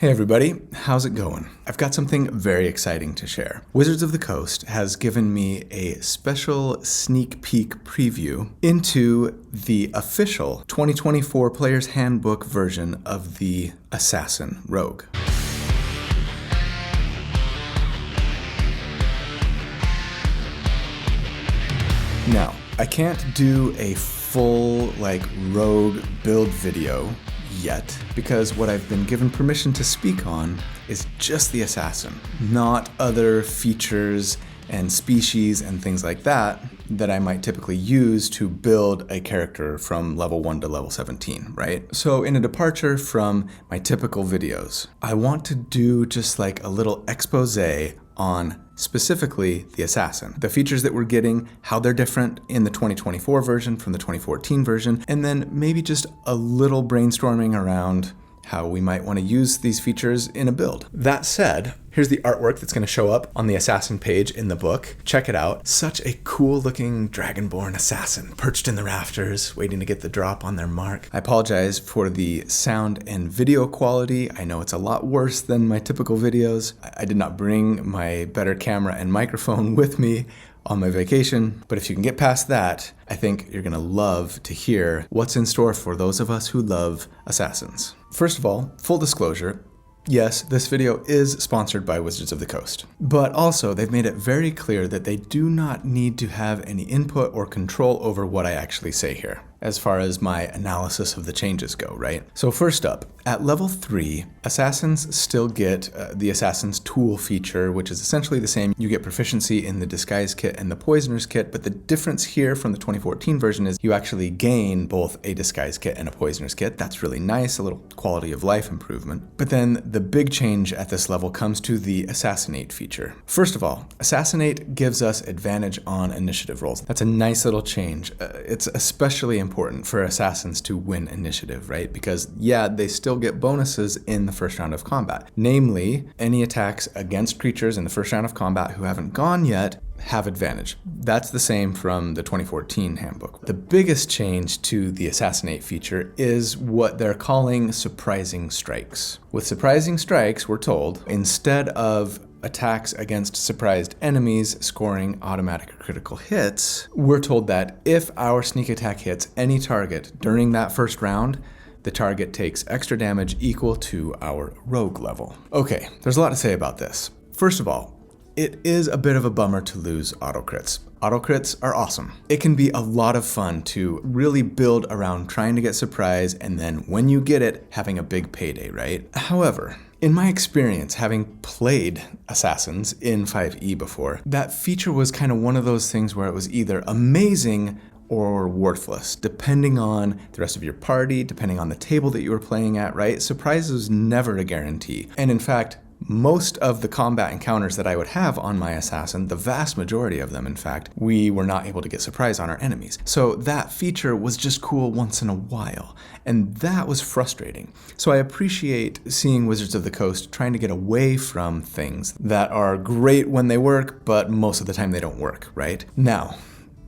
Hey everybody, how's it going? I've got something very exciting to share. Wizards of the Coast has given me a special sneak peek preview into the official 2024 Player's Handbook version of the Assassin Rogue. Now, I can't do a full rogue build video yet, because what I've been given permission to speak on is just the assassin, not other features and species and things like that I might typically use to build a character from level 1 to level 17, right? So in a departure from my typical videos, I want to do just a little expose on specifically the assassin, the features that we're getting, how they're different in the 2024 version from the 2014 version, and then maybe just a little brainstorming around how we might want to use these features in a build. That said, here's the artwork that's going to show up on the assassin page in the book. Check it out. Such a cool looking dragonborn assassin perched in the rafters, waiting to get the drop on their mark. I apologize for the sound and video quality. I know it's a lot worse than my typical videos. I did not bring my better camera and microphone with me on my vacation, but if you can get past that, I think you're gonna love to hear what's in store for those of us who love assassins. First of all, full disclosure, yes, this video is sponsored by Wizards of the Coast, but also they've made it very clear that they do not need to have any input or control over what I actually say here, as far as my analysis of the changes go, right? So first up, at level 3, assassins still get the Assassin's Tool feature, which is essentially the same. You get proficiency in the Disguise Kit and the Poisoner's Kit, but the difference here from the 2014 version is you actually gain both a Disguise Kit and a Poisoner's Kit. That's really nice, a little quality of life improvement. But then the big change at this level comes to the Assassinate feature. First of all, Assassinate gives us advantage on initiative rolls. That's a nice little change. It's especially important for assassins to win initiative, right? Because yeah, they still get bonuses in the first round of combat. Namely, any attacks against creatures in the first round of combat who haven't gone yet have advantage. That's the same from the 2014 handbook. The biggest change to the Assassinate feature is what they're calling surprising strikes. With surprising strikes, we're told, instead of attacks against surprised enemies scoring automatic or critical hits, we're told that if our sneak attack hits any target during that first round, the target takes extra damage equal to our rogue level. Okay, there's a lot to say about this. First of all, it is a bit of a bummer to lose auto-crits. Auto-crits are awesome. It can be a lot of fun to really build around trying to get surprise and then when you get it, having a big payday, right? However, in my experience, having played Assassins in 5e before, that feature was kind of one of those things where it was either amazing or worthless, depending on the rest of your party, depending on the table that you were playing at, right? Surprise is never a guarantee. And in fact, most of the combat encounters that I would have on my assassin, the vast majority of them in fact, we were not able to get surprise on our enemies. So that feature was just cool once in a while, and that was frustrating. So I appreciate seeing Wizards of the Coast trying to get away from things that are great when they work, but most of the time they don't work, right? Now,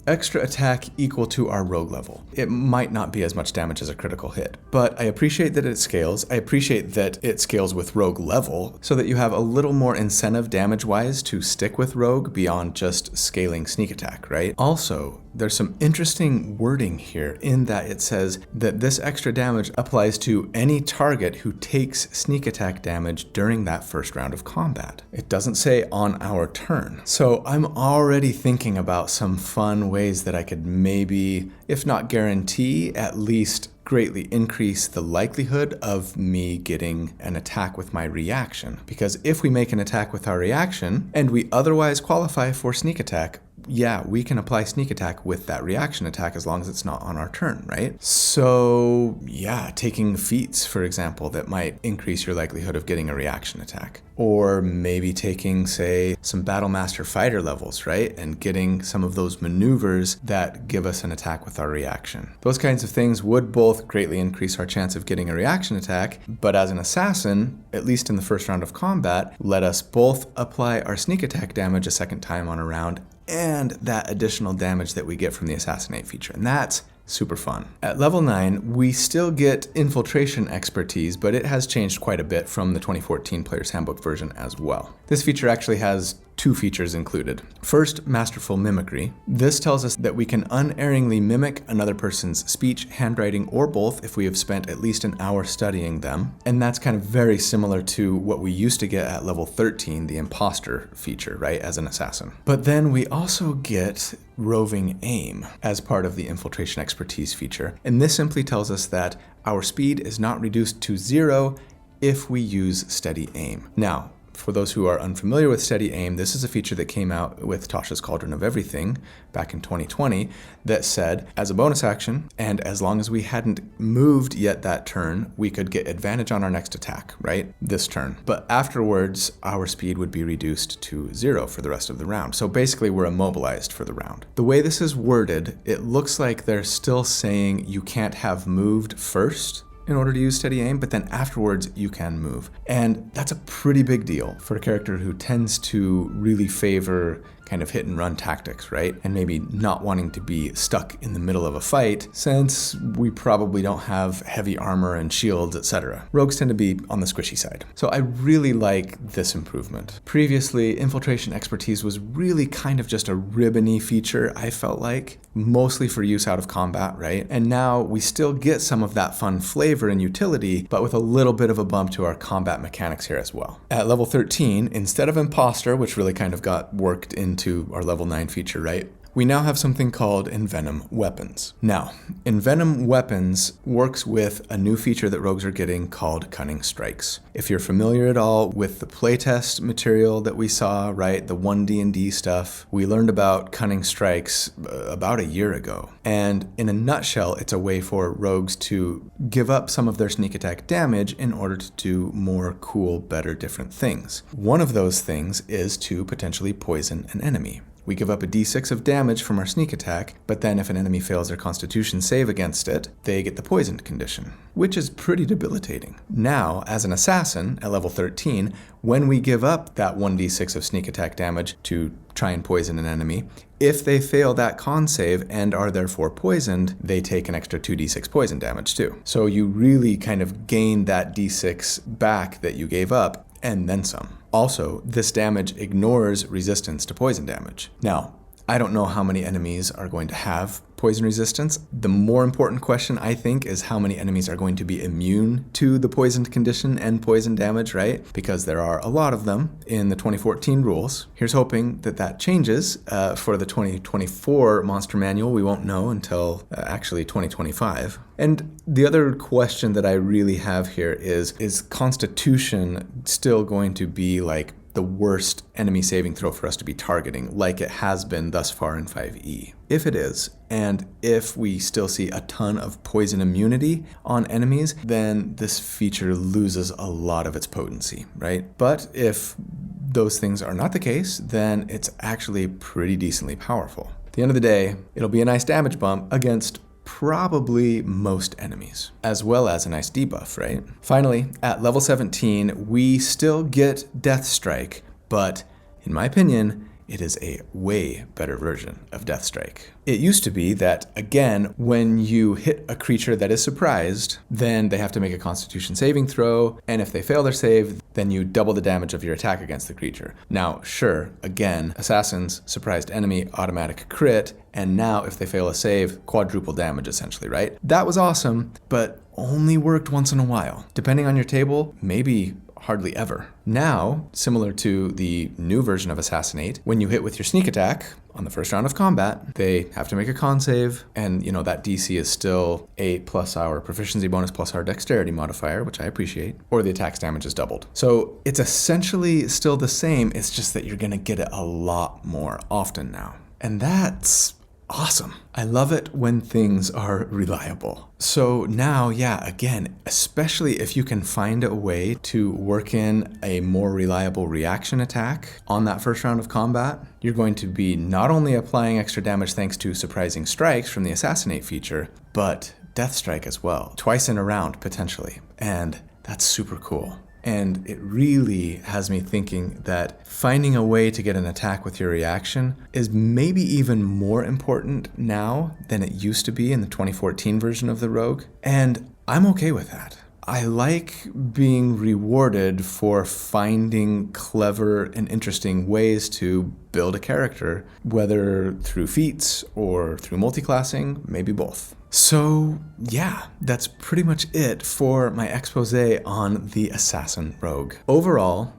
extra attack equal to our rogue level. It might not be as much damage as a critical hit, but I appreciate that it scales. I appreciate that it scales with rogue level so that you have a little more incentive damage-wise to stick with rogue beyond just scaling sneak attack, right? Also, there's some interesting wording here in that it says that this extra damage applies to any target who takes sneak attack damage during that first round of combat. It doesn't say on our turn. So I'm already thinking about some fun ways that I could maybe, if not guarantee, at least greatly increase the likelihood of me getting an attack with my reaction. Because if we make an attack with our reaction and we otherwise qualify for sneak attack, yeah, we can apply sneak attack with that reaction attack as long as it's not on our turn, right? So yeah, taking feats, for example, that might increase your likelihood of getting a reaction attack. Or maybe taking, say, some Battlemaster fighter levels, right? And getting some of those maneuvers that give us an attack with our reaction. Those kinds of things would both greatly increase our chance of getting a reaction attack, but as an assassin, at least in the first round of combat, let us both apply our sneak attack damage a second time on a round and that additional damage that we get from the Assassinate feature. And that's super fun. At level 9, we still get infiltration expertise, but it has changed quite a bit from the 2014 Player's Handbook version as well. This feature actually has 2 features included. First, masterful mimicry. This tells us that we can unerringly mimic another person's speech, handwriting, or both if we have spent at least an hour studying them. And that's kind of very similar to what we used to get at level 13, the imposter feature, right, as an assassin. But then we also get roving aim as part of the infiltration expertise feature. And this simply tells us that our speed is not reduced to 0 if we use steady aim. Now, for those who are unfamiliar with steady aim, this is a feature that came out with Tasha's Cauldron of Everything back in 2020 that said, as a bonus action, and as long as we hadn't moved yet that turn, we could get advantage on our next attack, right? This turn. But afterwards, our speed would be reduced to 0 for the rest of the round. So basically, we're immobilized for the round. The way this is worded, it looks like they're still saying you can't have moved first in order to use steady aim, but then afterwards you can move. And that's a pretty big deal for a character who tends to really favor kind of hit and run tactics, right? And maybe not wanting to be stuck in the middle of a fight, since we probably don't have heavy armor and shields, etc. Rogues tend to be on the squishy side. So I really like this improvement. Previously, infiltration expertise was really kind of just a ribbony feature, I felt like, mostly for use out of combat, right? And now we still get some of that fun flavor and utility, but with a little bit of a bump to our combat mechanics here as well. At level 13, instead of imposter, which really kind of got worked into our level 9 feature, right? We now have something called Envenom Weapons. Now, Envenom Weapons works with a new feature that rogues are getting called Cunning Strikes. If you're familiar at all with the playtest material that we saw, right, the 1D&D stuff, we learned about Cunning Strikes about a year ago. And in a nutshell, it's a way for rogues to give up some of their sneak attack damage in order to do more cool, better, different things. One of those things is to potentially poison an enemy. We give up a d6 of damage from our sneak attack, but then if an enemy fails their constitution save against it, they get the poisoned condition, which is pretty debilitating. Now, as an assassin at level 13, when we give up that 1d6 of sneak attack damage to try and poison an enemy, if they fail that con save and are therefore poisoned, they take an extra 2d6 poison damage too. So you really kind of gain that d6 back that you gave up, and then some. Also, this damage ignores resistance to poison damage. Now, I don't know how many enemies are going to have poison resistance. The more important question, I think, is how many enemies are going to be immune to the poisoned condition and poison damage, right? Because there are a lot of them in the 2014 rules. Here's hoping that that changes for the 2024 Monster Manual. We won't know until actually 2025. And the other question that I really have here is Constitution still going to be like the worst enemy saving throw for us to be targeting, like it has been thus far in 5e? If it is, and if we still see a ton of poison immunity on enemies, then this feature loses a lot of its potency, right? But if those things are not the case, then it's actually pretty decently powerful. At the end of the day, it'll be a nice damage bump against probably most enemies, as well as a nice debuff, right? Finally, at level 17, we still get Death Strike, but in my opinion, it is a way better version of Death Strike. It used to be that, again, when you hit a creature that is surprised, then they have to make a Constitution saving throw, and if they fail their save, then you double the damage of your attack against the creature. Now, sure, again, assassins, surprised enemy, automatic crit, and now if they fail a save, quadruple damage essentially, right? That was awesome, but only worked once in a while. Depending on your table, maybe hardly ever. Now, similar to the new version of Assassinate, when you hit with your sneak attack on the first round of combat, they have to make a con save, and that DC is still 8 plus our proficiency bonus plus our dexterity modifier, which I appreciate, or the attack's damage is doubled. So it's essentially still the same, it's just that you're gonna get it a lot more often now. And that's awesome. I love it when things are reliable. So now, yeah, again, especially if you can find a way to work in a more reliable reaction attack on that first round of combat, you're going to be not only applying extra damage thanks to surprising strikes from the Assassinate feature, but Death Strike as well, twice in a round potentially. And that's super cool. And it really has me thinking that finding a way to get an attack with your reaction is maybe even more important now than it used to be in the 2014 version of the Rogue. And I'm okay with that. I like being rewarded for finding clever and interesting ways to build a character, whether through feats or through multiclassing, maybe both. So yeah, that's pretty much it for my expose on the Assassin Rogue. Overall,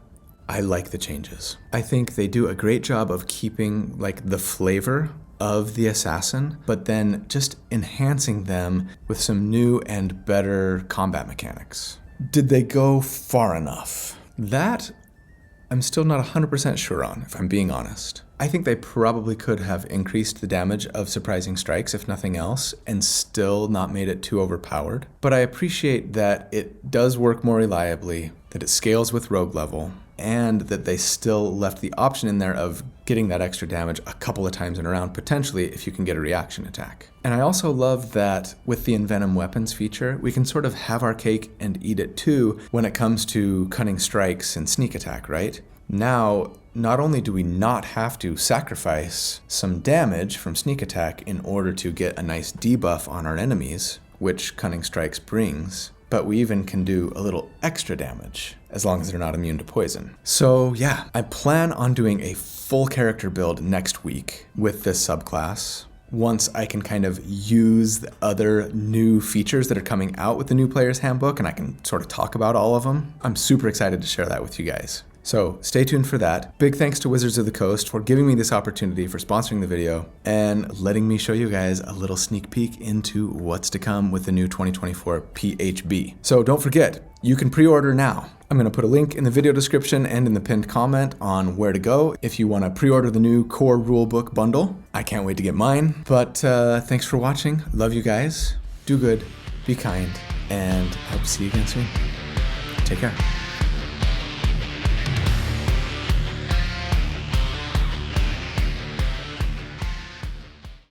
I like the changes. I think they do a great job of keeping like the flavor of the Assassin, but then just enhancing them with some new and better combat mechanics. Did they go far enough? That I'm still not 100% sure on, if I'm being honest. I think they probably could have increased the damage of surprising strikes, if nothing else, and still not made it too overpowered. But I appreciate that it does work more reliably, that it scales with rogue level, and that they still left the option in there of getting that extra damage a couple of times in a round, potentially if you can get a reaction attack. And I also love that with the Envenom Weapons feature, we can sort of have our cake and eat it too when it comes to cunning strikes and sneak attack, right? Now, not only do we not have to sacrifice some damage from sneak attack in order to get a nice debuff on our enemies, which Cunning Strikes brings, but we even can do a little extra damage as long as they're not immune to poison. So yeah, I plan on doing a full character build next week with this subclass. Once I can kind of use the other new features that are coming out with the new player's handbook and I can sort of talk about all of them, I'm super excited to share that with you guys. So stay tuned for that. Big thanks to Wizards of the Coast for giving me this opportunity, for sponsoring the video, and letting me show you guys a little sneak peek into what's to come with the new 2024 PHB. So don't forget, you can pre-order now. I'm going to put a link in the video description and in the pinned comment on where to go if you want to pre-order the new core rulebook bundle. I can't wait to get mine, but thanks for watching. Love you guys. Do good, be kind, and I hope to see you again soon. Take care.